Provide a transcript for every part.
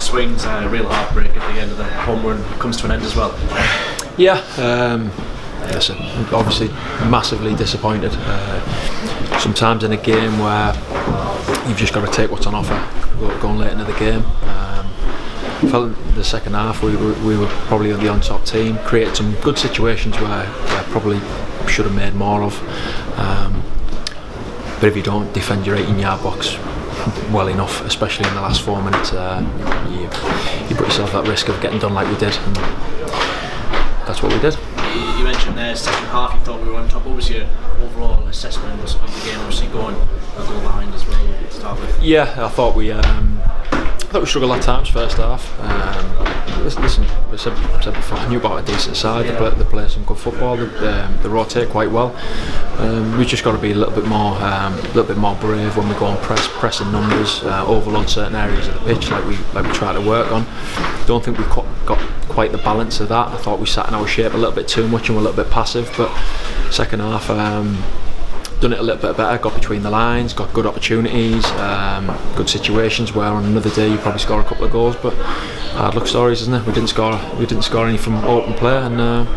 swings, a real heartbreak at the end of the home run comes to an end as well. Yeah, listen, obviously massively disappointed. Sometimes in a game where you've just got to take what's on offer, going late into the game. I felt in the second half we were probably the on-top team, created some good situations where probably should have made more of. But if you don't defend your 18-yard box well enough, especially in the last 4 minutes, you put yourself at risk of getting done like we did, and that's what we did. You mentioned there, second half you thought we were on top. What was your overall assessment of the game? Obviously going a goal behind as well to start with. Yeah, I thought we struggled at times first half. Listen, I said before, Newport are a decent side. Yeah. They play some good football. They rotate quite well. We just got to be a little bit more brave when we go and press in numbers, overload certain areas of the pitch like we try to work on. Don't think we got quite the balance of that. I thought we sat in our shape a little bit too much and were a little bit passive. But second half, done it a little bit better, got between the lines, got good opportunities, good situations where on another day you probably score a couple of goals, but hard luck stories, isn't it? We didn't score any from open play, and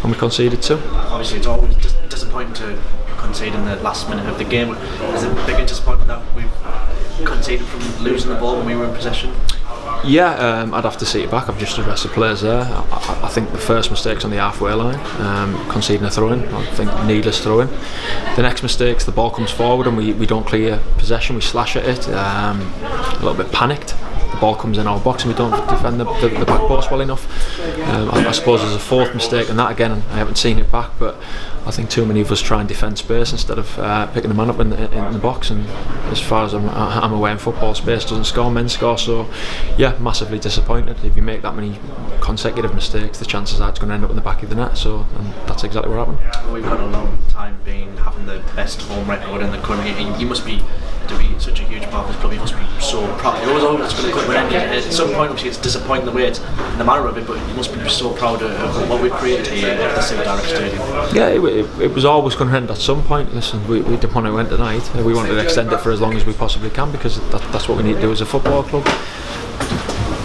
we conceded two. Obviously it's always disappointing to concede in the last minute of the game. Is it a bigger disappointment that we conceded from losing the ball when we were in possession? Yeah, I'd have to see it back. I've just addressed the players there. I think the first mistake's on the halfway line, conceding a throw-in. I think needless throw-in. The next mistake's the ball comes forward and we don't clear possession, we slash at it, a little bit panicked. The ball comes in our box and we don't defend the back post well enough. I suppose there's a fourth mistake, and that again I haven't seen it back, but I think too many of us try and defend space instead of picking the man up in the box, and as far as I'm aware in football, space doesn't score, men score. So yeah, massively disappointed. If you make that many consecutive mistakes, the chances are it's going to end up in the back of the net, so and that's exactly what happened. Well, we've got a long time having the best home record in the country, and you must be, to be such a huge part of this club, you must be so proud. You're always going to come and at some point obviously it's disappointing the way it's in the manner of it, but you must be so proud of what we've created here at the Civic Direct Stadium. Yeah, it was always going to end at some point. Listen, we didn't want to end tonight. We wanted to extend it for as long as we possibly can, because that's what we need to do as a football club.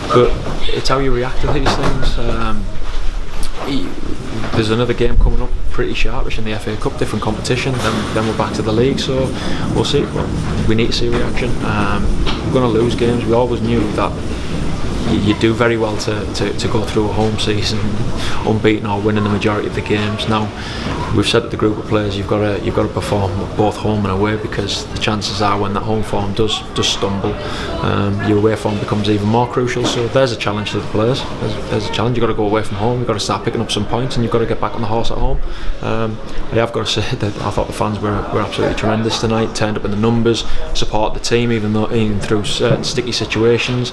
But it's how you react to these things. There's another game coming up pretty sharpish in the FA Cup, different competition, then we're back to the league, so we'll see. We need to see reaction. We're going to lose games. We always knew that you do very well to go through a home season unbeaten or winning the majority of the games. Now we've said to the group of players, you've got to perform both home and away, because the chances are when that home form does stumble, your away form becomes even more crucial. So there's a challenge to the players. There's a challenge. You've got to go away from home, you've got to start picking up some points, and you've got to get back on the horse at home. I have got to say that I thought the fans were absolutely tremendous tonight, turned up in the numbers, support the team even through certain sticky situations.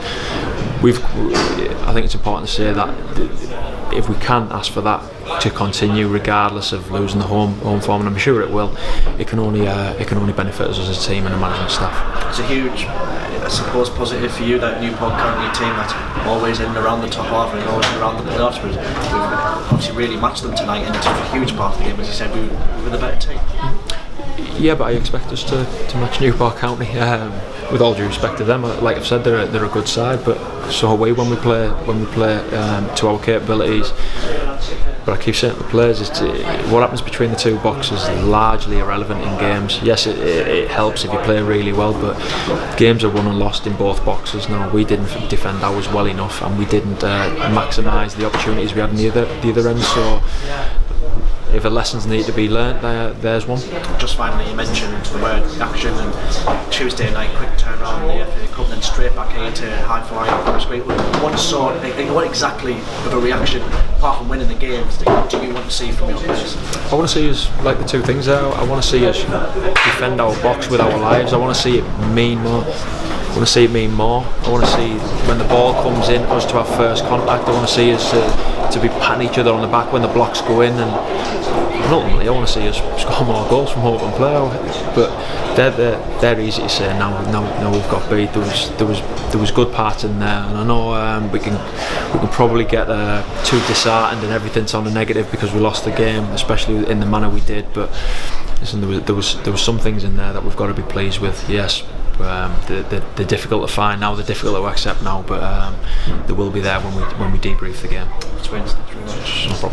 I think it's important to say that if we can ask for that to continue regardless of losing the home form, and I'm sure it will, it can only benefit us as a team and the management staff. It's a huge, I suppose, positive for you that Newport currently a team that's always in and around the top half and always around the playoffs, but we've obviously really matched them tonight, and it's a huge part of the game. As you said, we were the better team. Yeah, but I expect us to match Newport County. With all due respect to them, like I've said, they're a good side, but so are we when we play to our capabilities. But I keep saying to the players, what happens between the two boxes is largely irrelevant in games. Yes, it helps if you play really well, but games are won and lost in both boxes. Now, we didn't defend ours well enough, and we didn't maximise the opportunities we had on the other end. So if a lessons need to be learnt, there's one. Just finally, you mentioned the word action, and Tuesday night, quick turnaround in the FA Cup, then straight back here to high flying. What exactly of a reaction, apart from winning the games, do you want to see from your players? I want to see us, like the two things there, I want to see us defend our box with our lives. I want to see it mean more. I want to see it mean more. I want to see when the ball comes in, us to have first contact. I want to see us to be patting each other on the back when the blocks go in, and ultimately I want to see us score more goals from open play. But they're easy to say now we've got beat. There was good parts in there, and I know we can probably get too disheartened and everything's on the negative because we lost the game, especially in the manner we did. But listen, there was some things in there that we've got to be pleased with. Yes, They're difficult to find now. They're difficult to accept now, but they will be there when we debrief the game. It's Wednesday. Thanks very much. No problem.